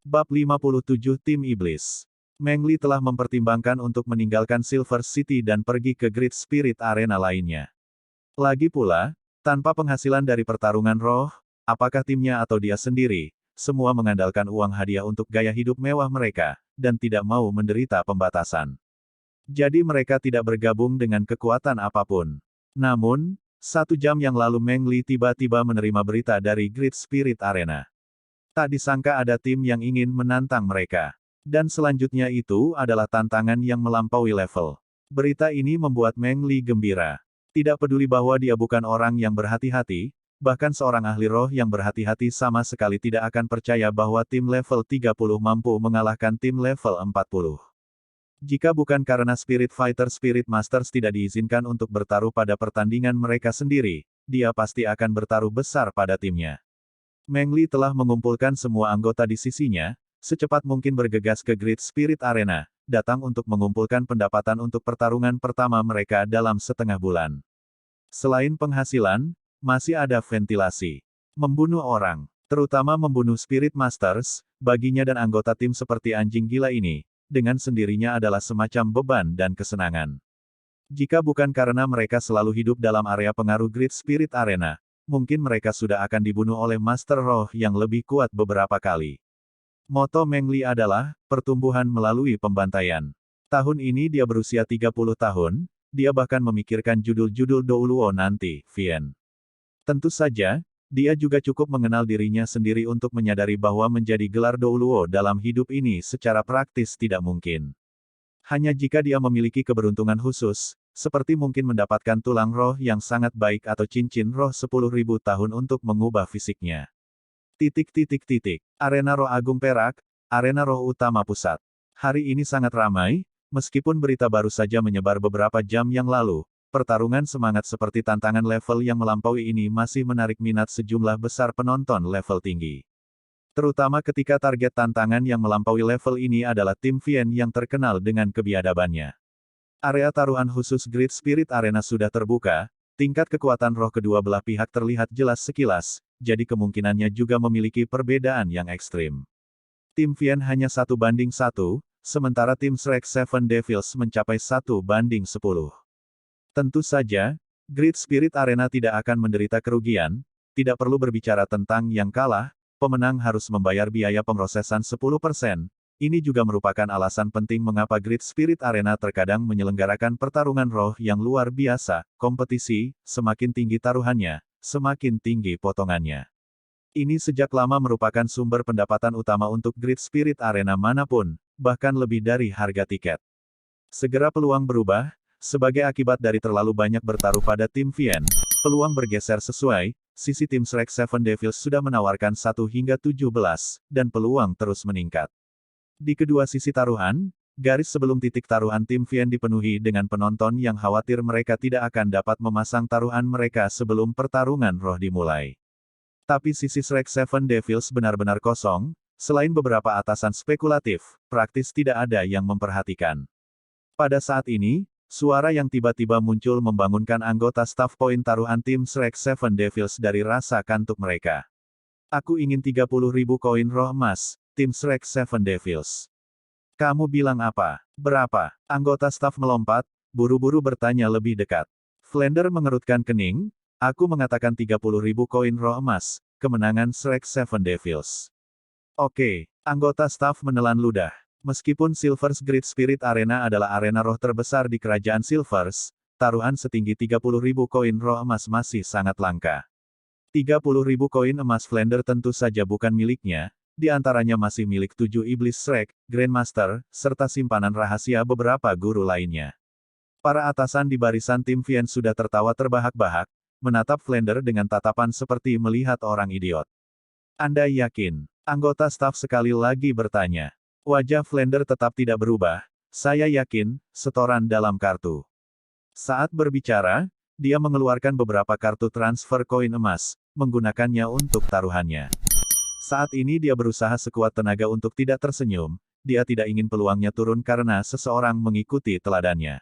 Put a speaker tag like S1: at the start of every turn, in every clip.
S1: Bab 57 Tim Iblis. Meng Li telah mempertimbangkan untuk meninggalkan Silver City dan pergi ke Great Spirit Arena lainnya. Lagi pula, tanpa penghasilan dari pertarungan roh, apakah timnya atau dia sendiri, semua mengandalkan uang hadiah untuk gaya hidup mewah mereka, dan tidak mau menderita pembatasan. Jadi mereka tidak bergabung dengan kekuatan apapun. Namun, 1 jam yang lalu Meng Li tiba-tiba menerima berita dari Great Spirit Arena. Tak disangka ada tim yang ingin menantang mereka. Dan selanjutnya itu adalah tantangan yang melampaui level. Berita ini membuat Meng Li gembira. Tidak peduli bahwa dia bukan orang yang berhati-hati, bahkan seorang ahli roh yang berhati-hati sama sekali tidak akan percaya bahwa tim level 30 mampu mengalahkan tim level 40. Jika bukan karena Spirit Fighter Spirit Masters tidak diizinkan untuk bertaruh pada pertandingan mereka sendiri, dia pasti akan bertaruh besar pada timnya. Meng Li telah mengumpulkan semua anggota di sisinya, secepat mungkin bergegas ke Great Spirit Arena, datang untuk mengumpulkan pendapatan untuk pertarungan pertama mereka dalam setengah bulan. Selain penghasilan, masih ada ventilasi. Membunuh orang, terutama membunuh Spirit Masters, baginya dan anggota tim seperti anjing gila ini, dengan sendirinya adalah semacam beban dan kesenangan. Jika bukan karena mereka selalu hidup dalam area pengaruh Great Spirit Arena, mungkin mereka sudah akan dibunuh oleh Master Roh yang lebih kuat beberapa kali. Moto Meng Li adalah, pertumbuhan melalui pembantaian. Tahun ini dia berusia 30 tahun, dia bahkan memikirkan judul-judul Douluo nanti, Vien. Tentu saja, dia juga cukup mengenal dirinya sendiri untuk menyadari bahwa menjadi gelar Douluo dalam hidup ini secara praktis tidak mungkin. Hanya jika dia memiliki keberuntungan khusus, seperti mungkin mendapatkan tulang roh yang sangat baik atau cincin roh 10.000 tahun untuk mengubah fisiknya. Arena Roh Agung Perak, Arena Roh Utama Pusat. Hari ini sangat ramai, meskipun berita baru saja menyebar beberapa jam yang lalu, pertarungan semangat seperti tantangan level yang melampaui ini masih menarik minat sejumlah besar penonton level tinggi. Terutama ketika target tantangan yang melampaui level ini adalah tim Vien yang terkenal dengan kebiadabannya. Area taruhan khusus Great Spirit Arena sudah terbuka, tingkat kekuatan roh kedua belah pihak terlihat jelas sekilas, jadi kemungkinannya juga memiliki perbedaan yang ekstrim. Tim Vien hanya 1:1, sementara tim Shrek Seven Devils mencapai 1:10. Tentu saja, Great Spirit Arena tidak akan menderita kerugian, tidak perlu berbicara tentang yang kalah, pemenang harus membayar biaya pemrosesan 10%. Ini juga merupakan alasan penting mengapa Great Spirit Arena terkadang menyelenggarakan pertarungan roh yang luar biasa. Kompetisi, semakin tinggi taruhannya, semakin tinggi potongannya. Ini sejak lama merupakan sumber pendapatan utama untuk Great Spirit Arena manapun, bahkan lebih dari harga tiket. Segera peluang berubah, sebagai akibat dari terlalu banyak bertaruh pada tim Vien, peluang bergeser sesuai, sisi tim Shrek Seven Devils sudah menawarkan 1 hingga 17, dan peluang terus meningkat. Di kedua sisi taruhan, garis sebelum titik taruhan tim Vien dipenuhi dengan penonton yang khawatir mereka tidak akan dapat memasang taruhan mereka sebelum pertarungan roh dimulai. Tapi sisi Shrek Seven Devils benar-benar kosong, selain beberapa atasan spekulatif, praktis tidak ada yang memperhatikan. Pada saat ini, suara yang tiba-tiba muncul membangunkan anggota staf poin taruhan tim Shrek Seven Devils dari rasa kantuk mereka. Aku ingin 30.000 koin roh emas. Tim Shrek Seven Devils. Kamu bilang apa? Berapa? Anggota staf melompat, buru-buru bertanya lebih dekat. Flender mengerutkan kening, aku mengatakan 30.000 koin roh emas, kemenangan Shrek Seven Devils. Oke, anggota staf menelan ludah. Meskipun Silver's Great Spirit Arena adalah arena roh terbesar di kerajaan Silver's, taruhan setinggi 30.000 koin roh emas masih sangat langka. 30.000 koin emas Flender tentu saja bukan miliknya, di antaranya masih milik 7 iblis Shrek, Grandmaster, serta simpanan rahasia beberapa guru lainnya. Para atasan di barisan tim Vien sudah tertawa terbahak-bahak, menatap Flender dengan tatapan seperti melihat orang idiot. Anda yakin? Anggota staf sekali lagi bertanya. Wajah Flender tetap tidak berubah. Saya yakin, setoran dalam kartu. Saat berbicara, dia mengeluarkan beberapa kartu transfer koin emas, menggunakannya untuk taruhannya. Saat ini dia berusaha sekuat tenaga untuk tidak tersenyum, dia tidak ingin peluangnya turun karena seseorang mengikuti teladannya.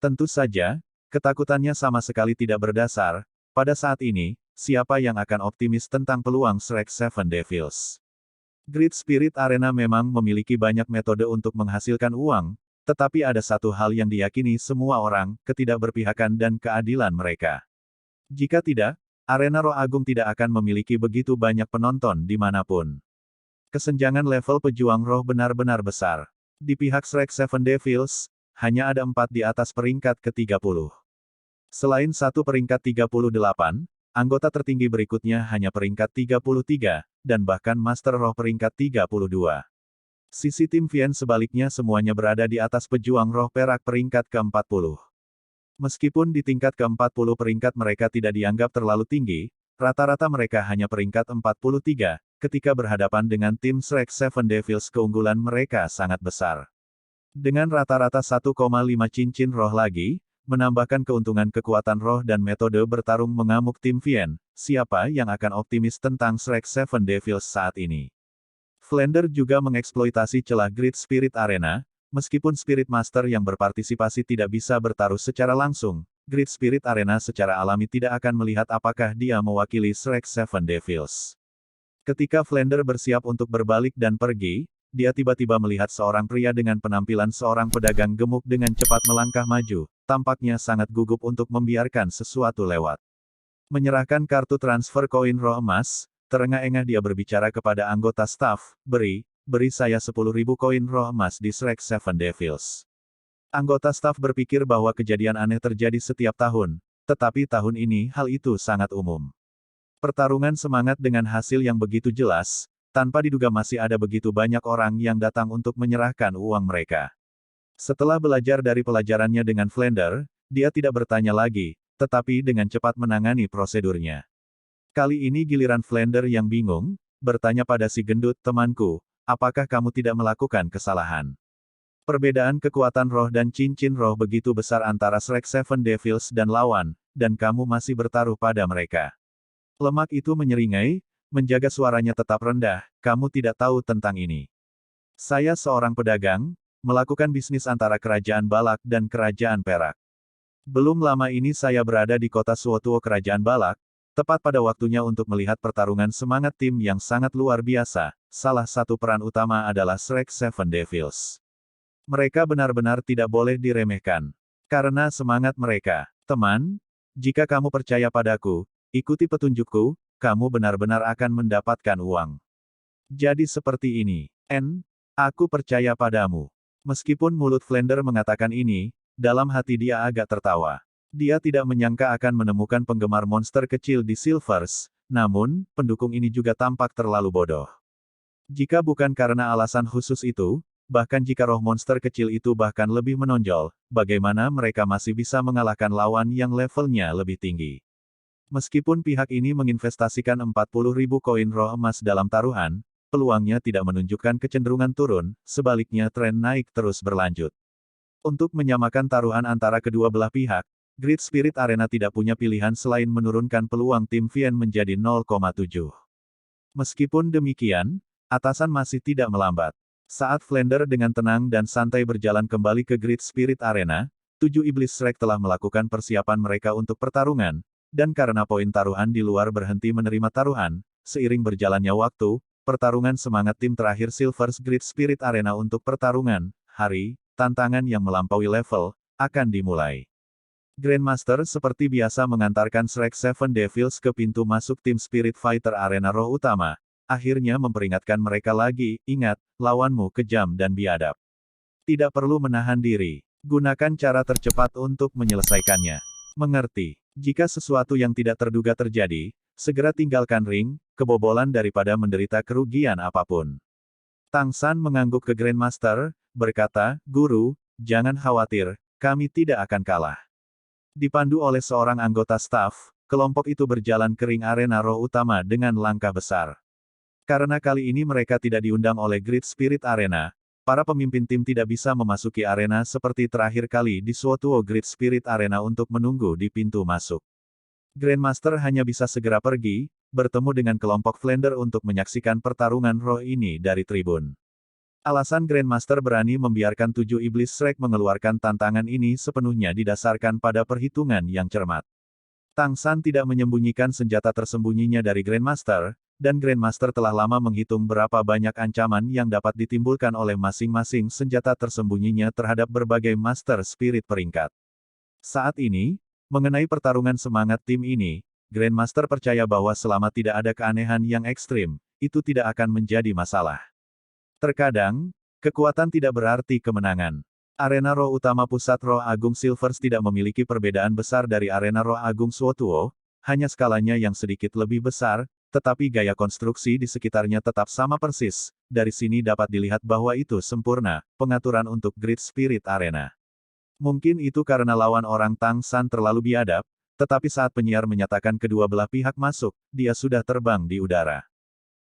S1: Tentu saja, ketakutannya sama sekali tidak berdasar, pada saat ini, siapa yang akan optimis tentang peluang Shrek Seven Devils? Great Spirit Arena memang memiliki banyak metode untuk menghasilkan uang, tetapi ada satu hal yang diyakini semua orang, ketidakberpihakan dan keadilan mereka. Jika tidak, Arena Roh Agung tidak akan memiliki begitu banyak penonton dimanapun. Kesenjangan level pejuang roh benar-benar besar. Di pihak Shrek Seven Devils, hanya ada 4 di atas peringkat ke-30. Selain satu peringkat 38, anggota tertinggi berikutnya hanya peringkat 33, dan bahkan Master Roh peringkat 32. Sisi tim Vien sebaliknya semuanya berada di atas pejuang roh perak peringkat ke-40. Meskipun di tingkat ke-40 peringkat mereka tidak dianggap terlalu tinggi, rata-rata mereka hanya peringkat 43, ketika berhadapan dengan tim Shrek Seven Devils keunggulan mereka sangat besar. Dengan rata-rata 1,5 cincin roh lagi, menambahkan keuntungan kekuatan roh dan metode bertarung mengamuk tim Vien, siapa yang akan optimis tentang Shrek Seven Devils saat ini? Flander juga mengeksploitasi celah Great Spirit Arena, meskipun Spirit Master yang berpartisipasi tidak bisa bertaruh secara langsung, Great Spirit Arena secara alami tidak akan melihat apakah dia mewakili Shrek Seven Devils. Ketika Flander bersiap untuk berbalik dan pergi, dia tiba-tiba melihat seorang pria dengan penampilan seorang pedagang gemuk dengan cepat melangkah maju, tampaknya sangat gugup untuk membiarkan sesuatu lewat. Menyerahkan kartu transfer koin roh emas, terengah-engah dia berbicara kepada anggota staf, beri saya 10.000 koin roh emas di Shrek Seven Devils. Anggota staf berpikir bahwa kejadian aneh terjadi setiap tahun, tetapi tahun ini hal itu sangat umum. Pertarungan semangat dengan hasil yang begitu jelas, tanpa diduga masih ada begitu banyak orang yang datang untuk menyerahkan uang mereka. Setelah belajar dari pelajarannya dengan Flander, dia tidak bertanya lagi, tetapi dengan cepat menangani prosedurnya. Kali ini giliran Flander yang bingung, bertanya pada si gendut, temanku, apakah kamu tidak melakukan kesalahan? Perbedaan kekuatan roh dan cincin roh begitu besar antara Shrek Seven Devils dan lawan, dan kamu masih bertaruh pada mereka. Lemak itu menyeringai, menjaga suaranya tetap rendah, kamu tidak tahu tentang ini. Saya seorang pedagang, melakukan bisnis antara Kerajaan Balak dan Kerajaan Perak. Belum lama ini saya berada di kota Suotuo Kerajaan Balak, tepat pada waktunya untuk melihat pertarungan semangat tim yang sangat luar biasa, salah satu peran utama adalah Shrek Seven Devils. Mereka benar-benar tidak boleh diremehkan. Karena semangat mereka, teman, jika kamu percaya padaku, ikuti petunjukku, kamu benar-benar akan mendapatkan uang. Jadi seperti ini, aku percaya padamu. Meskipun mulut Flander mengatakan ini, dalam hati dia agak tertawa. Dia tidak menyangka akan menemukan penggemar monster kecil di Silvers, namun, pendukung ini juga tampak terlalu bodoh. Jika bukan karena alasan khusus itu, bahkan jika roh monster kecil itu bahkan lebih menonjol, bagaimana mereka masih bisa mengalahkan lawan yang levelnya lebih tinggi? Meskipun pihak ini menginvestasikan 40.000 koin roh emas dalam taruhan, peluangnya tidak menunjukkan kecenderungan turun, sebaliknya tren naik terus berlanjut. Untuk menyamakan taruhan antara kedua belah pihak, Great Spirit Arena tidak punya pilihan selain menurunkan peluang tim Vien menjadi 0,7. Meskipun demikian, atasan masih tidak melambat. Saat Flander dengan tenang dan santai berjalan kembali ke Great Spirit Arena, 7 iblis Shrek telah melakukan persiapan mereka untuk pertarungan, dan karena poin taruhan di luar berhenti menerima taruhan, seiring berjalannya waktu, pertarungan semangat tim terakhir Silver's Great Spirit Arena untuk pertarungan, hari, tantangan yang melampaui level, akan dimulai. Grandmaster seperti biasa mengantarkan Shrek Seven Devils ke pintu masuk tim Spirit Fighter Arena Roh Utama, akhirnya memperingatkan mereka lagi, ingat, lawanmu kejam dan biadab. Tidak perlu menahan diri. Gunakan cara tercepat untuk menyelesaikannya. Mengerti. Jika sesuatu yang tidak terduga terjadi, segera tinggalkan ring, kebobolan daripada menderita kerugian apapun. Tang San mengangguk ke Grandmaster, berkata, Guru, jangan khawatir, kami tidak akan kalah. Dipandu oleh seorang anggota staf, kelompok itu berjalan ke ring arena roh utama dengan langkah besar. Karena kali ini mereka tidak diundang oleh Great Spirit Arena, para pemimpin tim tidak bisa memasuki arena seperti terakhir kali di Suotuo Great Spirit Arena untuk menunggu di pintu masuk. Grandmaster hanya bisa segera pergi, bertemu dengan kelompok Flander untuk menyaksikan pertarungan roh ini dari tribun. Alasan Grandmaster berani membiarkan 7 iblis Shrek mengeluarkan tantangan ini sepenuhnya didasarkan pada perhitungan yang cermat. Tang San tidak menyembunyikan senjata tersembunyinya dari Grandmaster, dan Grandmaster telah lama menghitung berapa banyak ancaman yang dapat ditimbulkan oleh masing-masing senjata tersembunyinya terhadap berbagai Master Spirit peringkat. Saat ini, mengenai pertarungan semangat tim ini, Grandmaster percaya bahwa selama tidak ada keanehan yang ekstrim, itu tidak akan menjadi masalah. Terkadang, kekuatan tidak berarti kemenangan. Arena roh utama pusat roh agung Silvers tidak memiliki perbedaan besar dari arena roh agung Suotuo, hanya skalanya yang sedikit lebih besar, tetapi gaya konstruksi di sekitarnya tetap sama persis. Dari sini dapat dilihat bahwa itu sempurna, pengaturan untuk Great Spirit Arena. Mungkin itu karena lawan orang Tang San terlalu biadab, tetapi saat penyiar menyatakan kedua belah pihak masuk, dia sudah terbang di udara.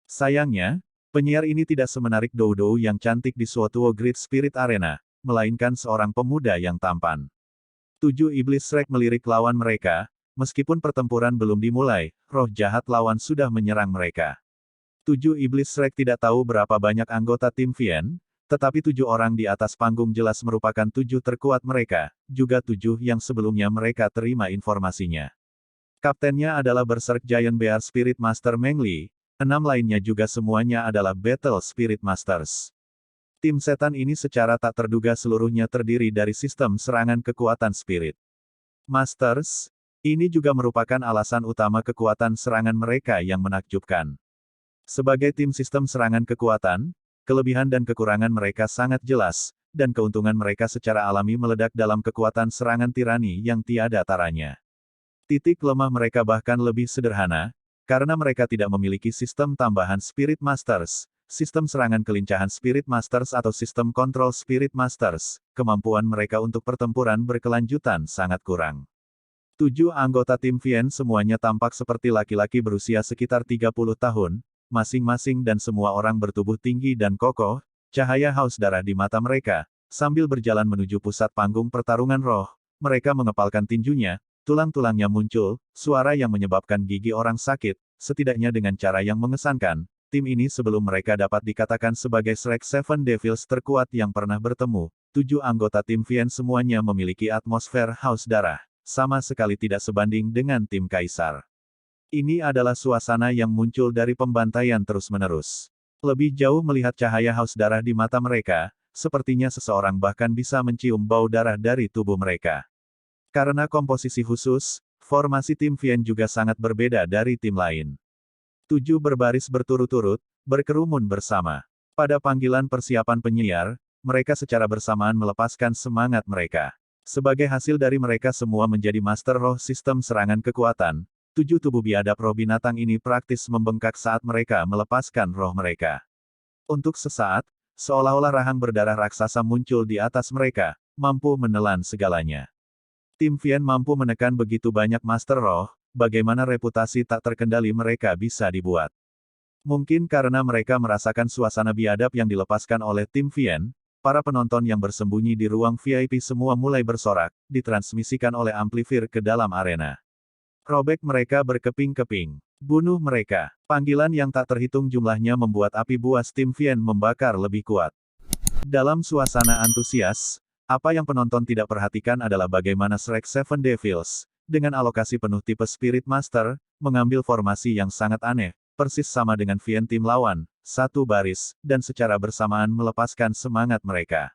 S1: Sayangnya, penyiar ini tidak semenarik Doudou yang cantik di Suotuo Great Spirit Arena, melainkan seorang pemuda yang tampan. 7 iblis Shrek melirik lawan mereka. Meskipun pertempuran belum dimulai, roh jahat lawan sudah menyerang mereka. 7 iblis Shrek tidak tahu berapa banyak anggota tim Vien, tetapi 7 orang di atas panggung jelas merupakan 7 terkuat mereka, juga 7 yang sebelumnya mereka terima informasinya. Kaptennya adalah Berserk Giant Bear Spirit Master Meng Li, 6 lainnya juga semuanya adalah Battle Spirit Masters. Tim setan ini secara tak terduga seluruhnya terdiri dari sistem serangan kekuatan spirit. Masters, ini juga merupakan alasan utama kekuatan serangan mereka yang menakjubkan. Sebagai tim sistem serangan kekuatan, kelebihan dan kekurangan mereka sangat jelas, dan keuntungan mereka secara alami meledak dalam kekuatan serangan tirani yang tiada taranya. Titik lemah mereka bahkan lebih sederhana, karena mereka tidak memiliki sistem tambahan Spirit Masters, sistem serangan kelincahan Spirit Masters atau sistem kontrol Spirit Masters, kemampuan mereka untuk pertempuran berkelanjutan sangat kurang. 7 anggota tim Vien semuanya tampak seperti laki-laki berusia sekitar 30 tahun, masing-masing dan semua orang bertubuh tinggi dan kokoh, cahaya haus darah di mata mereka, sambil berjalan menuju pusat panggung pertarungan roh, mereka mengepalkan tinjunya, tulang-tulangnya muncul, suara yang menyebabkan gigi orang sakit, setidaknya dengan cara yang mengesankan, tim ini sebelum mereka dapat dikatakan sebagai Shrek Seven Devils terkuat yang pernah bertemu, 7 anggota tim Vien semuanya memiliki atmosfer haus darah. Sama sekali tidak sebanding dengan tim Kaisar. Ini adalah suasana yang muncul dari pembantaian terus-menerus. Lebih jauh melihat cahaya haus darah di mata mereka, sepertinya seseorang bahkan bisa mencium bau darah dari tubuh mereka. Karena komposisi khusus, formasi tim Vien juga sangat berbeda dari tim lain. 7 berbaris berturut-turut, berkerumun bersama. Pada panggilan persiapan penyiar, mereka secara bersamaan melepaskan semangat mereka. Sebagai hasil dari mereka semua menjadi Master Roh Sistem Serangan Kekuatan, 7 tubuh biadab roh binatang ini praktis membengkak saat mereka melepaskan roh mereka. Untuk sesaat, seolah-olah rahang berdarah raksasa muncul di atas mereka, mampu menelan segalanya. Tim Vien mampu menekan begitu banyak Master Roh, bagaimana reputasi tak terkendali mereka bisa dibuat. Mungkin karena mereka merasakan suasana biadab yang dilepaskan oleh tim Vien, para penonton yang bersembunyi di ruang VIP semua mulai bersorak, ditransmisikan oleh amplifier ke dalam arena. Robek mereka berkeping-keping. Bunuh mereka. Panggilan yang tak terhitung jumlahnya membuat api buas tim Vien membakar lebih kuat. Dalam suasana antusias, apa yang penonton tidak perhatikan adalah bagaimana Shrek Seven Devils, dengan alokasi penuh tipe Spirit Master, mengambil formasi yang sangat aneh, persis sama dengan Vien tim lawan, satu baris, dan secara bersamaan melepaskan semangat mereka.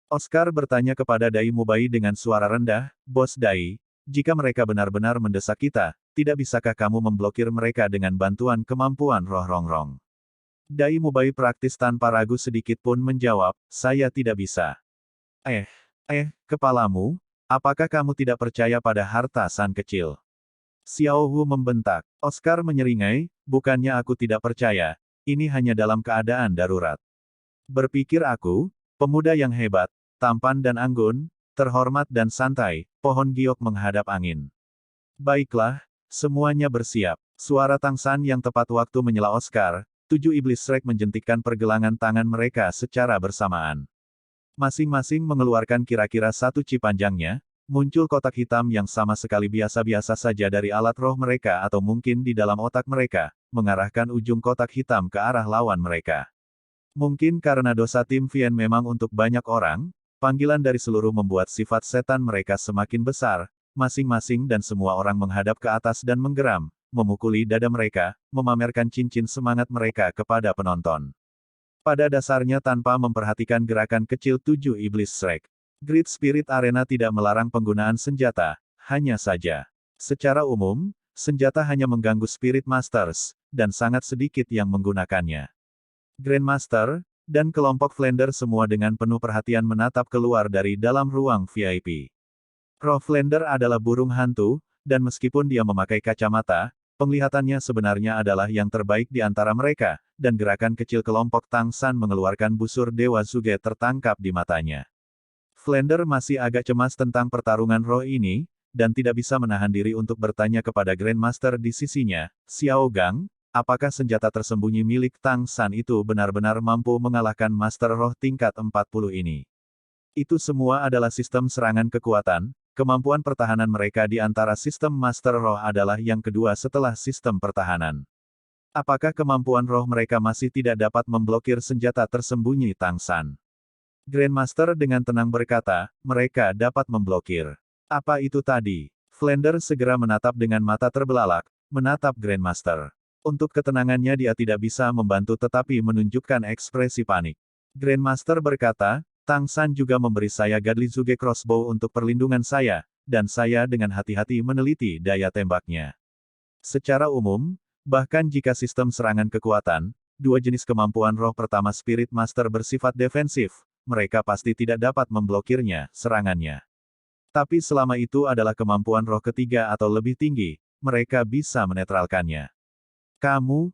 S1: Oscar bertanya kepada Dai Mubai dengan suara rendah, "Bos Dai, jika mereka benar-benar mendesak kita, tidak bisakah kamu memblokir mereka dengan bantuan kemampuan roh rongrong?" Dai Mubai praktis tanpa ragu sedikit pun menjawab, "Saya tidak bisa." Kepalamu, apakah kamu tidak percaya pada harta San kecil? Xiao Hu membentak. Oscar menyeringai, "Bukannya aku tidak percaya. Ini hanya dalam keadaan darurat. Berpikir aku, pemuda yang hebat, tampan dan anggun, terhormat dan santai, pohon giok menghadap angin." Baiklah, semuanya bersiap. Suara tangsan yang tepat waktu menyela Oscar, 7 iblis Shrek menjentikkan pergelangan tangan mereka secara bersamaan. Masing-masing mengeluarkan kira-kira 1 chi panjangnya, muncul kotak hitam yang sama sekali biasa-biasa saja dari alat roh mereka atau mungkin di dalam otak mereka, mengarahkan ujung kotak hitam ke arah lawan mereka. Mungkin karena dosa tim Vien memang untuk banyak orang, panggilan dari seluruh membuat sifat setan mereka semakin besar, masing-masing dan semua orang menghadap ke atas dan menggeram, memukuli dada mereka, memamerkan cincin semangat mereka kepada penonton. Pada dasarnya tanpa memperhatikan gerakan kecil 7 Iblis Shrek. Great Spirit Arena tidak melarang penggunaan senjata, hanya saja. Secara umum, senjata hanya mengganggu Spirit Masters, dan sangat sedikit yang menggunakannya. Grandmaster, dan kelompok Flander semua dengan penuh perhatian menatap keluar dari dalam ruang VIP. Roh Flander adalah burung hantu, dan meskipun dia memakai kacamata, penglihatannya sebenarnya adalah yang terbaik di antara mereka, dan gerakan kecil kelompok Tang San mengeluarkan busur Dewa Zuge tertangkap di matanya. Flander masih agak cemas tentang pertarungan roh ini, dan tidak bisa menahan diri untuk bertanya kepada Grandmaster di sisinya, Xiao Gang, apakah senjata tersembunyi milik Tang San itu benar-benar mampu mengalahkan Master Roh tingkat 40 ini? Itu semua adalah sistem serangan kekuatan, kemampuan pertahanan mereka di antara sistem Master Roh adalah yang kedua setelah sistem pertahanan. Apakah kemampuan roh mereka masih tidak dapat memblokir senjata tersembunyi Tang San? Grandmaster dengan tenang berkata, mereka dapat memblokir. Apa itu tadi? Flander segera menatap dengan mata terbelalak, menatap Grandmaster. Untuk ketenangannya dia tidak bisa membantu tetapi menunjukkan ekspresi panik. Grandmaster berkata, Tang San juga memberi saya Godly Zuge Crossbow untuk perlindungan saya, dan saya dengan hati-hati meneliti daya tembaknya. Secara umum, bahkan jika sistem serangan kekuatan, dua jenis kemampuan roh pertama Spirit Master bersifat defensif, mereka pasti tidak dapat memblokirnya, serangannya. Tapi selama itu adalah kemampuan roh ketiga atau lebih tinggi, mereka bisa menetralkannya. Kamu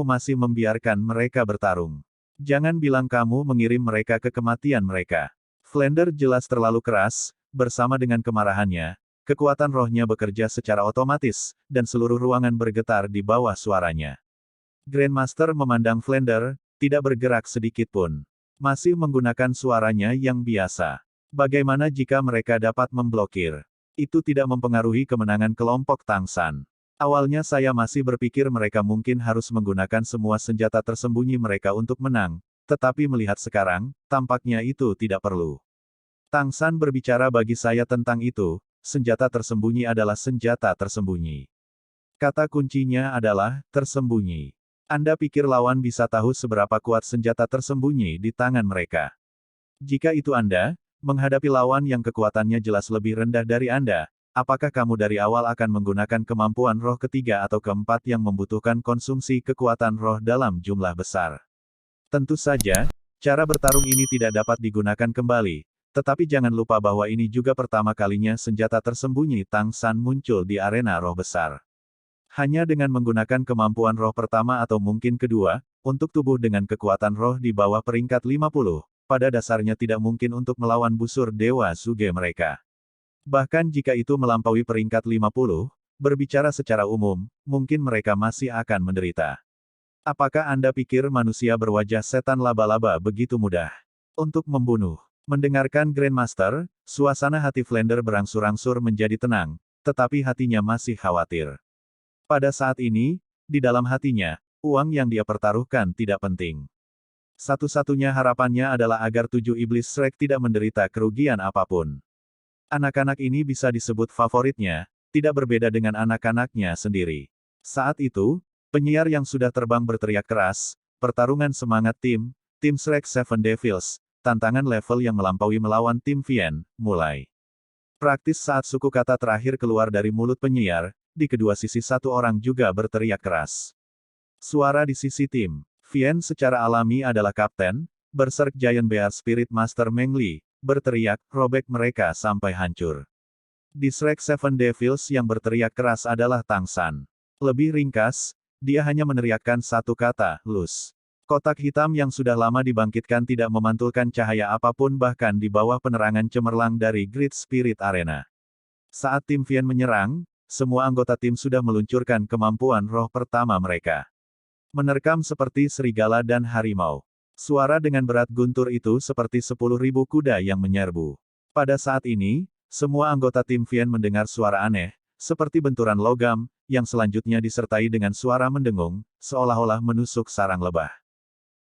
S1: masih membiarkan mereka bertarung. Jangan bilang kamu mengirim mereka ke kematian mereka. Flander jelas terlalu keras, bersama dengan kemarahannya, kekuatan rohnya bekerja secara otomatis, dan seluruh ruangan bergetar di bawah suaranya. Grandmaster memandang Flander, tidak bergerak sedikit pun. Masih menggunakan suaranya yang biasa. Bagaimana jika mereka dapat memblokir? Itu tidak mempengaruhi kemenangan kelompok Tang San. Awalnya saya masih berpikir mereka mungkin harus menggunakan semua senjata tersembunyi mereka untuk menang, tetapi melihat sekarang, tampaknya itu tidak perlu. Tang San berbicara bagi saya tentang itu, senjata tersembunyi adalah senjata tersembunyi. Kata kuncinya adalah, tersembunyi. Anda pikir lawan bisa tahu seberapa kuat senjata tersembunyi di tangan mereka? Jika itu Anda, menghadapi lawan yang kekuatannya jelas lebih rendah dari Anda, apakah kamu dari awal akan menggunakan kemampuan roh ketiga atau keempat yang membutuhkan konsumsi kekuatan roh dalam jumlah besar? Tentu saja, cara bertarung ini tidak dapat digunakan kembali, tetapi jangan lupa bahwa ini juga pertama kalinya senjata tersembunyi Tang San muncul di arena roh besar. Hanya dengan menggunakan kemampuan roh pertama atau mungkin kedua, untuk tubuh dengan kekuatan roh di bawah peringkat 50, pada dasarnya tidak mungkin untuk melawan busur Dewa Zuge mereka. Bahkan jika itu melampaui peringkat 50, berbicara secara umum, mungkin mereka masih akan menderita. Apakah Anda pikir manusia berwajah setan laba-laba begitu mudah untuk membunuh? Mendengarkan Grandmaster, suasana hati Flander berangsur-angsur menjadi tenang, tetapi hatinya masih khawatir. Pada saat ini, di dalam hatinya, uang yang dia pertaruhkan tidak penting. Satu-satunya harapannya adalah agar 7 Iblis Shrek tidak menderita kerugian apapun. Anak-anak ini bisa disebut favoritnya, tidak berbeda dengan anak-anaknya sendiri. Saat itu, penyiar yang sudah terbang berteriak keras, pertarungan semangat tim Shrek Seven Devils, tantangan level yang melampaui melawan tim Vien, mulai. Praktis saat suku kata terakhir keluar dari mulut penyiar, di kedua sisi satu orang juga berteriak keras. Suara di sisi tim Vien secara alami adalah Kapten, Berserk Giant Bear Spirit Master Meng Li, berteriak, robek mereka sampai hancur. Di Shrek Seven Devils yang berteriak keras adalah Tang San. Lebih ringkas, dia hanya meneriakkan satu kata, lus. Kotak hitam yang sudah lama dibangkitkan tidak memantulkan cahaya apapun bahkan di bawah penerangan cemerlang dari Great Spirit Arena. Saat tim Vien menyerang, semua anggota tim sudah meluncurkan kemampuan roh pertama mereka. Menerkam seperti serigala dan harimau. Suara dengan berat guntur itu seperti 10.000 kuda yang menyerbu. Pada saat ini, semua anggota tim Vien mendengar suara aneh, seperti benturan logam, yang selanjutnya disertai dengan suara mendengung, seolah-olah menusuk sarang lebah.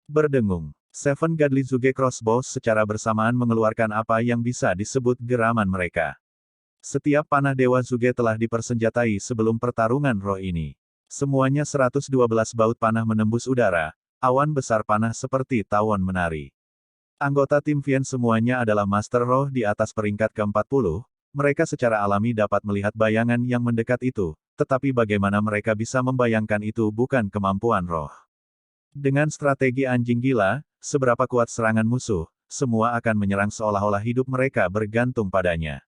S1: Berdengung. Seven Godly Zuge Crossbows secara bersamaan mengeluarkan apa yang bisa disebut geraman mereka. Setiap panah Dewa Zuge telah dipersenjatai sebelum pertarungan roh ini. Semuanya 112 baut panah menembus udara, awan besar panah seperti tawon menari. Anggota tim Vian semuanya adalah Master Roh di atas peringkat ke-40, mereka secara alami dapat melihat bayangan yang mendekat itu, tetapi bagaimana mereka bisa membayangkan itu bukan kemampuan roh. Dengan strategi anjing gila, seberapa kuat serangan musuh, semua akan menyerang seolah-olah hidup mereka bergantung padanya.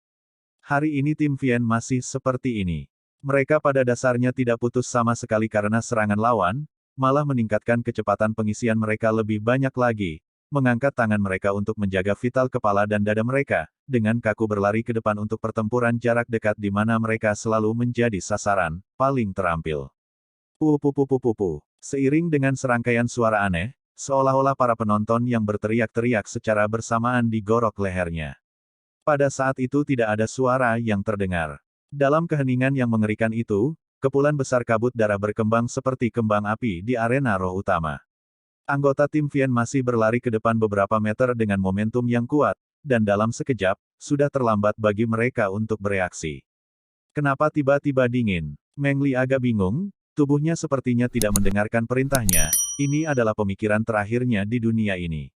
S1: Hari ini tim Vian masih seperti ini. Mereka pada dasarnya tidak putus sama sekali karena serangan lawan, malah meningkatkan kecepatan pengisian mereka lebih banyak lagi, mengangkat tangan mereka untuk menjaga vital kepala dan dada mereka, dengan kaku berlari ke depan untuk pertempuran jarak dekat di mana mereka selalu menjadi sasaran paling terampil. Pupupupupupu. Seiring dengan serangkaian suara aneh, seolah-olah para penonton yang berteriak-teriak secara bersamaan digorok lehernya. Pada saat itu tidak ada suara yang terdengar. Dalam keheningan yang mengerikan itu, kepulan besar kabut darah berkembang seperti kembang api di arena roh utama. Anggota tim Vian masih berlari ke depan beberapa meter dengan momentum yang kuat, dan dalam sekejap, sudah terlambat bagi mereka untuk bereaksi. Kenapa tiba-tiba dingin? Meng Li agak bingung, tubuhnya sepertinya tidak mendengarkan perintahnya, ini adalah pemikiran terakhirnya di dunia ini.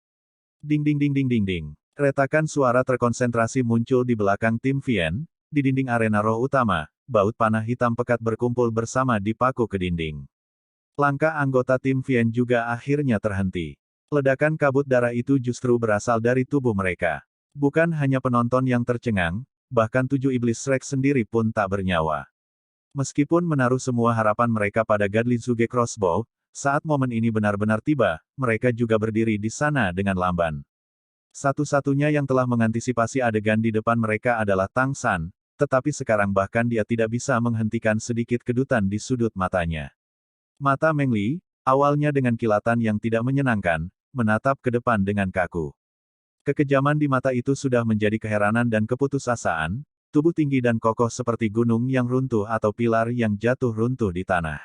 S1: Ding ding ding ding ding ding. Retakan suara terkonsentrasi muncul di belakang tim Vian, di dinding arena roh utama, baut panah hitam pekat berkumpul bersama dipaku ke dinding. Langkah anggota tim Vian juga akhirnya terhenti. Ledakan kabut darah itu justru berasal dari tubuh mereka. Bukan hanya penonton yang tercengang, bahkan 7 iblis Shrek sendiri pun tak bernyawa. Meskipun menaruh semua harapan mereka pada Godly Zuge Crossbow, saat momen ini benar-benar tiba, mereka juga berdiri di sana dengan lamban. Satu-satunya yang telah mengantisipasi adegan di depan mereka adalah Tang San, tetapi sekarang bahkan dia tidak bisa menghentikan sedikit kedutan di sudut matanya. Mata Meng Li, awalnya dengan kilatan yang tidak menyenangkan, menatap ke depan dengan kaku. Kekejaman di mata itu sudah menjadi keheranan dan keputusasaan, tubuh tinggi dan kokoh seperti gunung yang runtuh atau pilar yang jatuh runtuh di tanah.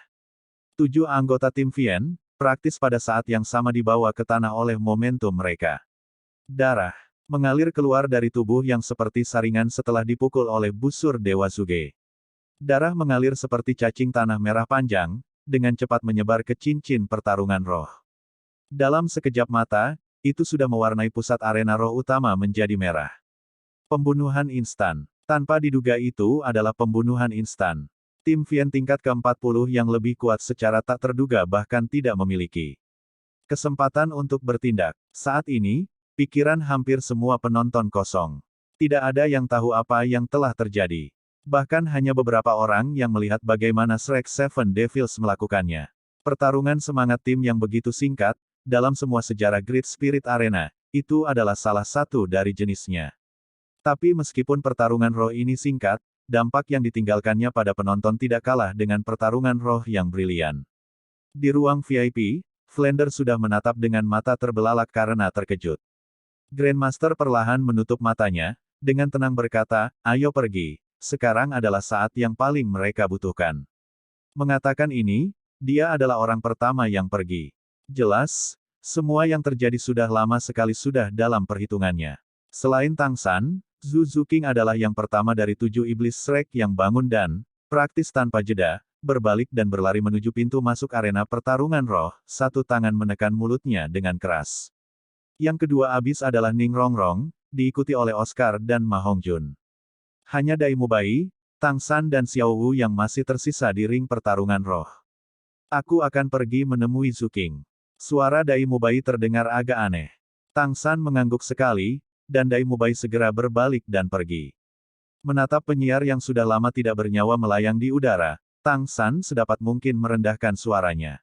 S1: 7 anggota tim Vian, praktis pada saat yang sama dibawa ke tanah oleh momentum mereka. Darah mengalir keluar dari tubuh yang seperti saringan setelah dipukul oleh busur Dewa Zuge. Darah mengalir seperti cacing tanah merah panjang, dengan cepat menyebar ke cincin pertarungan roh. Dalam sekejap mata, itu sudah mewarnai pusat arena roh utama menjadi merah. Pembunuhan instan. Tanpa diduga itu adalah pembunuhan instan. Tim Vian tingkat ke-40 yang lebih kuat secara tak terduga bahkan tidak memiliki kesempatan untuk bertindak. Saat ini, pikiran hampir semua penonton kosong. Tidak ada yang tahu apa yang telah terjadi. Bahkan hanya beberapa orang yang melihat bagaimana Shrek Seven Devils melakukannya. Pertarungan semangat tim yang begitu singkat, dalam semua sejarah Great Spirit Arena, itu adalah salah satu dari jenisnya. Tapi meskipun pertarungan roh ini singkat, dampak yang ditinggalkannya pada penonton tidak kalah dengan pertarungan roh yang brilian. Di ruang VIP, Flander sudah menatap dengan mata terbelalak karena terkejut. Grandmaster perlahan menutup matanya, dengan tenang berkata, "Ayo pergi. Sekarang adalah saat yang paling mereka butuhkan." Mengatakan ini, dia adalah orang pertama yang pergi. Jelas, semua yang terjadi sudah lama sekali sudah dalam perhitungannya. Selain Tang San, Zhu Zuqing adalah yang pertama dari 7 iblis Shrek yang bangun dan, praktis tanpa jeda, berbalik dan berlari menuju pintu masuk arena pertarungan roh, satu tangan menekan mulutnya dengan keras. Yang kedua abis adalah Ning Rongrong, diikuti oleh Oscar dan Ma Hongjun. Hanya Dai Mubai, Tang San dan Xiao Wu yang masih tersisa di ring pertarungan roh. Aku akan pergi menemui Zuqing. Suara Dai Mubai terdengar agak aneh. Tang San mengangguk sekali, dan Dai Mubai segera berbalik dan pergi. Menatap penyiar yang sudah lama tidak bernyawa melayang di udara, Tang San sedapat mungkin merendahkan suaranya.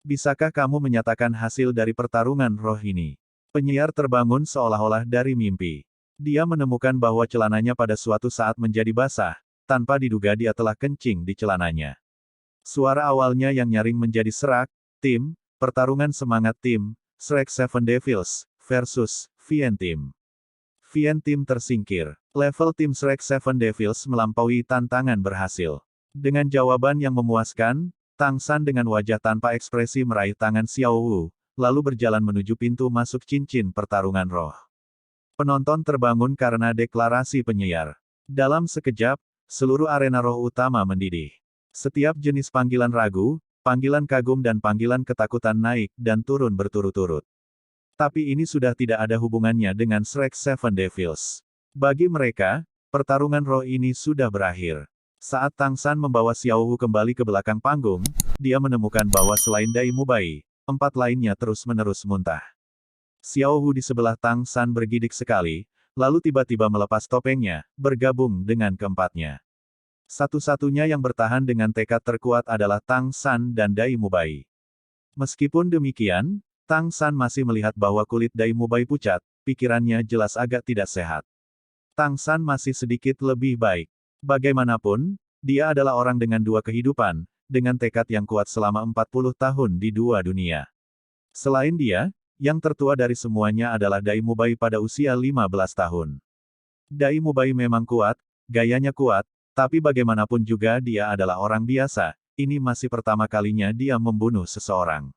S1: Bisakah kamu menyatakan hasil dari pertarungan roh ini? Penyiar terbangun seolah-olah dari mimpi. Dia menemukan bahwa celananya pada suatu saat menjadi basah, tanpa diduga dia telah kencing di celananya. Suara awalnya yang nyaring menjadi serak, tim, pertarungan semangat tim, Shrek Seven Devils, versus, Vian Team. Vian Team tersingkir. Level tim Shrek Seven Devils melampaui tantangan berhasil. Dengan jawaban yang memuaskan, Tang San dengan wajah tanpa ekspresi meraih tangan Xiao Wu, lalu berjalan menuju pintu masuk cincin pertarungan roh. Penonton terbangun karena deklarasi penyiar. Dalam sekejap, seluruh arena roh utama mendidih. Setiap jenis panggilan ragu, panggilan kagum dan panggilan ketakutan naik dan turun berturut-turut. Tapi ini sudah tidak ada hubungannya dengan Shrek Seven Devils. Bagi mereka, pertarungan roh ini sudah berakhir. Saat Tang San membawa Xiao Wu kembali ke belakang panggung, dia menemukan bahwa selain Dai Mubai, 4 lainnya terus-menerus muntah. Xiao Wu di sebelah Tang San bergidik sekali, lalu tiba-tiba melepas topengnya, bergabung dengan keempatnya. Satu-satunya yang bertahan dengan tekad terkuat adalah Tang San dan Dai Mubai. Meskipun demikian, Tang San masih melihat bahwa kulit Dai Mubai pucat, pikirannya jelas agak tidak sehat. Tang San masih sedikit lebih baik. Bagaimanapun, dia adalah orang dengan 2 kehidupan, dengan tekad yang kuat selama 40 tahun di 2 dunia. Selain dia, yang tertua dari semuanya adalah Dai Mubai pada usia 15 tahun. Dai Mubai memang kuat, gayanya kuat, tapi bagaimanapun juga dia adalah orang biasa, ini masih pertama kalinya dia membunuh seseorang.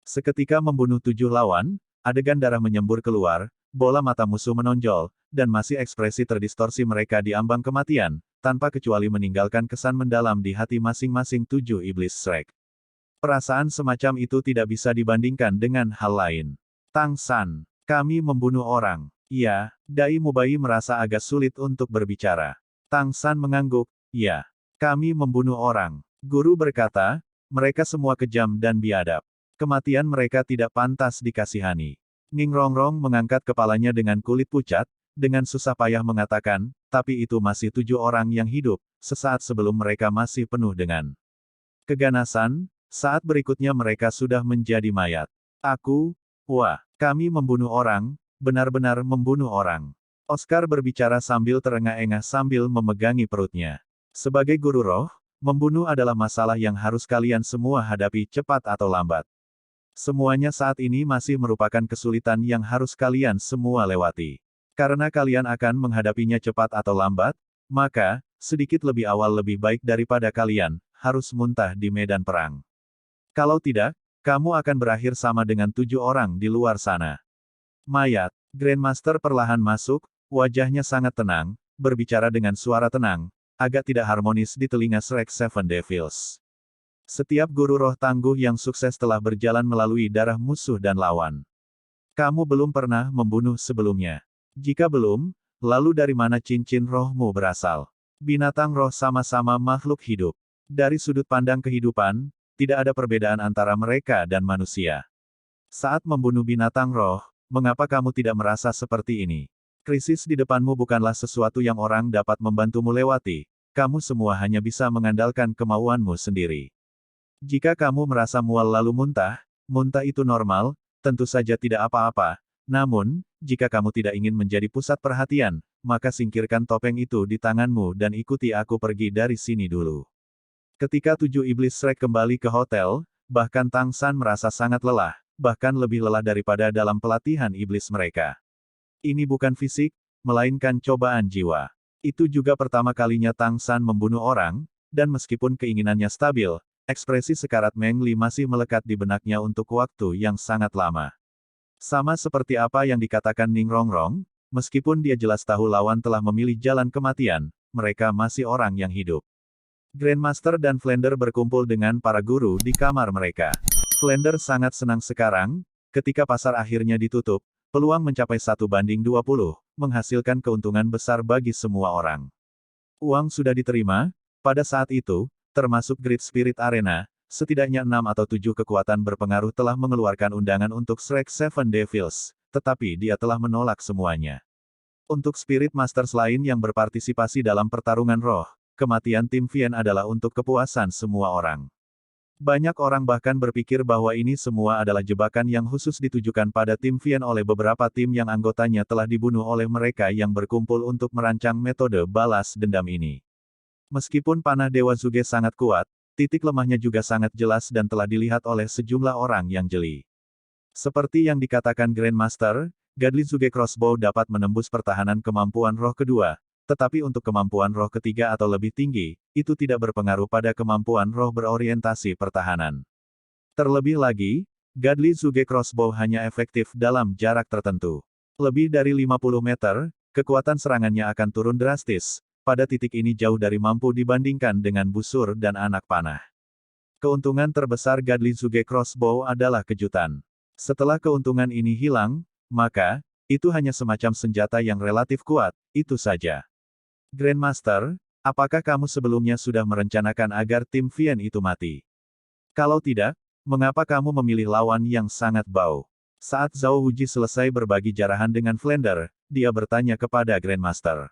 S1: Seketika membunuh 7 lawan, adegan darah menyembur keluar, bola mata musuh menonjol, dan masih ekspresi terdistorsi mereka di ambang kematian, tanpa kecuali meninggalkan kesan mendalam di hati masing-masing 7 iblis Shrek. Perasaan semacam itu tidak bisa dibandingkan dengan hal lain. Tang San, kami membunuh orang. Ya, Dai Mubai merasa agak sulit untuk berbicara. Tang San mengangguk, ya, kami membunuh orang. Guru berkata, mereka semua kejam dan biadab. Kematian mereka tidak pantas dikasihani. Ning Rongrong mengangkat kepalanya dengan kulit pucat, dengan susah payah mengatakan, tapi itu masih 7 orang yang hidup, sesaat sebelum mereka masih penuh dengan keganasan. Saat berikutnya mereka sudah menjadi mayat. Kami membunuh orang, benar-benar membunuh orang. Oscar berbicara sambil terengah-engah sambil memegangi perutnya. Sebagai guru roh, membunuh adalah masalah yang harus kalian semua hadapi cepat atau lambat. Semuanya saat ini masih merupakan kesulitan yang harus kalian semua lewati. Karena kalian akan menghadapinya cepat atau lambat, maka, sedikit lebih awal lebih baik daripada kalian harus muntah di medan perang. Kalau tidak, kamu akan berakhir sama dengan 7 orang di luar sana. Mayat, Grandmaster perlahan masuk, wajahnya sangat tenang, berbicara dengan suara tenang, agak tidak harmonis di telinga Shrek Seven Devils. Setiap guru roh tangguh yang sukses telah berjalan melalui darah musuh dan lawan. Kamu belum pernah membunuh sebelumnya. Jika belum, lalu dari mana cincin rohmu berasal? Binatang roh sama-sama makhluk hidup. Dari sudut pandang kehidupan, tidak ada perbedaan antara mereka dan manusia. Saat membunuh binatang roh, mengapa kamu tidak merasa seperti ini? Krisis di depanmu bukanlah sesuatu yang orang dapat membantumu lewati, kamu semua hanya bisa mengandalkan kemauanmu sendiri. Jika kamu merasa mual lalu muntah itu normal, tentu saja tidak apa-apa. Namun, jika kamu tidak ingin menjadi pusat perhatian, maka singkirkan topeng itu di tanganmu dan ikuti aku pergi dari sini dulu. Ketika 7 iblis Shrek kembali ke hotel, bahkan Tang San merasa sangat lelah, bahkan lebih lelah daripada dalam pelatihan iblis mereka. Ini bukan fisik, melainkan cobaan jiwa. Itu juga pertama kalinya Tang San membunuh orang, dan meskipun keinginannya stabil, ekspresi sekarat Meng Li masih melekat di benaknya untuk waktu yang sangat lama. Sama seperti apa yang dikatakan Ning Rongrong, meskipun dia jelas tahu lawan telah memilih jalan kematian, mereka masih orang yang hidup. Grandmaster dan Flander berkumpul dengan para guru di kamar mereka. Flander sangat senang sekarang, ketika pasar akhirnya ditutup, peluang mencapai 1:20, menghasilkan keuntungan besar bagi semua orang. Uang sudah diterima, pada saat itu, termasuk Great Spirit Arena, setidaknya 6 atau 7 kekuatan berpengaruh telah mengeluarkan undangan untuk Shrek Seven Devils, tetapi dia telah menolak semuanya. Untuk Spirit Masters lain yang berpartisipasi dalam pertarungan roh, kematian Tim Vien adalah untuk kepuasan semua orang. Banyak orang bahkan berpikir bahwa ini semua adalah jebakan yang khusus ditujukan pada Tim Vien oleh beberapa tim yang anggotanya telah dibunuh oleh mereka yang berkumpul untuk merancang metode balas dendam ini. Meskipun panah Dewa Zuge sangat kuat, titik lemahnya juga sangat jelas dan telah dilihat oleh sejumlah orang yang jeli. Seperti yang dikatakan Grandmaster, Godly Zuge Crossbow dapat menembus pertahanan kemampuan roh kedua, tetapi untuk kemampuan roh ketiga atau lebih tinggi, itu tidak berpengaruh pada kemampuan roh berorientasi pertahanan. Terlebih lagi, Godly Zuge Crossbow hanya efektif dalam jarak tertentu. Lebih dari 50 meter, kekuatan serangannya akan turun drastis, pada titik ini jauh dari mampu dibandingkan dengan busur dan anak panah. Keuntungan terbesar Godly Zuge Crossbow adalah kejutan. Setelah keuntungan ini hilang, maka, itu hanya semacam senjata yang relatif kuat, itu saja. Grandmaster, apakah kamu sebelumnya sudah merencanakan agar tim Vien itu mati? Kalau tidak, mengapa kamu memilih lawan yang sangat bau? Saat Zhao Wuji selesai berbagi jarahan dengan Flander, dia bertanya kepada Grandmaster.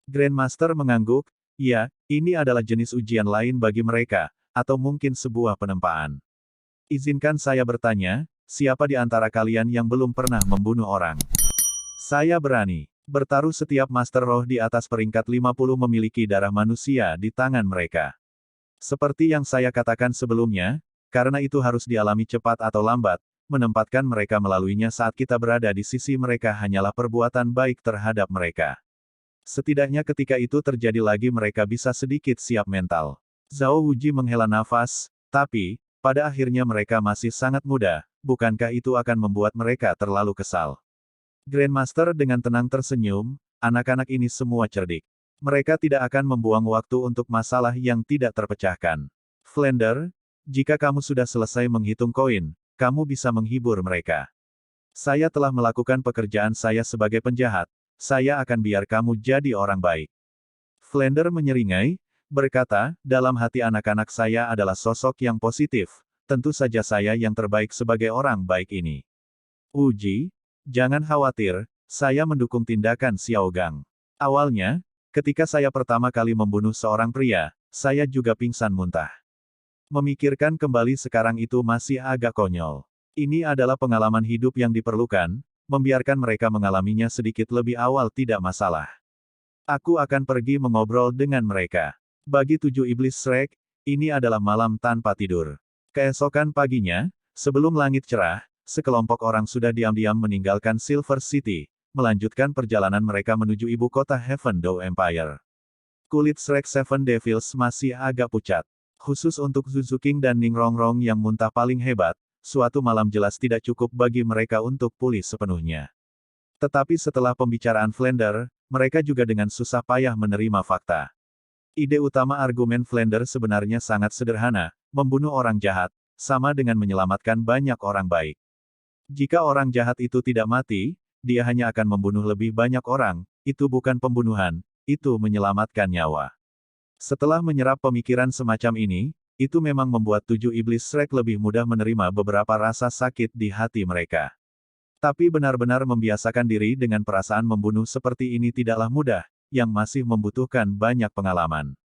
S1: Grandmaster mengangguk, ya, ini adalah jenis ujian lain bagi mereka, atau mungkin sebuah penempaan. Izinkan saya bertanya, siapa di antara kalian yang belum pernah membunuh orang? Saya berani. Bertaruh setiap Master Roh di atas peringkat 50 memiliki darah manusia di tangan mereka. Seperti yang saya katakan sebelumnya, karena itu harus dialami cepat atau lambat, menempatkan mereka melaluinya saat kita berada di sisi mereka hanyalah perbuatan baik terhadap mereka. Setidaknya ketika itu terjadi lagi mereka bisa sedikit siap mental. Zhao Wuji menghela nafas, tapi, pada akhirnya mereka masih sangat muda, bukankah itu akan membuat mereka terlalu kesal? Grandmaster dengan tenang tersenyum, anak-anak ini semua cerdik. Mereka tidak akan membuang waktu untuk masalah yang tidak terpecahkan. Flander, jika kamu sudah selesai menghitung koin, kamu bisa menghibur mereka. Saya telah melakukan pekerjaan saya sebagai penjahat, saya akan biar kamu jadi orang baik. Flander menyeringai, berkata, dalam hati anak-anak saya adalah sosok yang positif, tentu saja saya yang terbaik sebagai orang baik ini. Wuji, jangan khawatir, saya mendukung tindakan Xiao Gang. Awalnya, ketika saya pertama kali membunuh seorang pria, saya juga pingsan muntah. Memikirkan kembali sekarang itu masih agak konyol. Ini adalah pengalaman hidup yang diperlukan, membiarkan mereka mengalaminya sedikit lebih awal tidak masalah. Aku akan pergi mengobrol dengan mereka. Bagi 7 iblis Shrek, ini adalah malam tanpa tidur. Keesokan paginya, sebelum langit cerah, sekelompok orang sudah diam-diam meninggalkan Silver City, melanjutkan perjalanan mereka menuju ibu kota Heaven Dow Empire. Kulit Shrek Seven Devils masih agak pucat. Khusus untuk Zuzu King dan Ning Rongrong yang muntah paling hebat, suatu malam jelas tidak cukup bagi mereka untuk pulih sepenuhnya. Tetapi setelah pembicaraan Flander, mereka juga dengan susah payah menerima fakta. Ide utama argumen Flander sebenarnya sangat sederhana, membunuh orang jahat, sama dengan menyelamatkan banyak orang baik. Jika orang jahat itu tidak mati, dia hanya akan membunuh lebih banyak orang, itu bukan pembunuhan, itu menyelamatkan nyawa. Setelah menyerap pemikiran semacam ini, itu memang membuat 7 iblis Shrek lebih mudah menerima beberapa rasa sakit di hati mereka. Tapi benar-benar membiasakan diri dengan perasaan membunuh seperti ini tidaklah mudah, yang masih membutuhkan banyak pengalaman.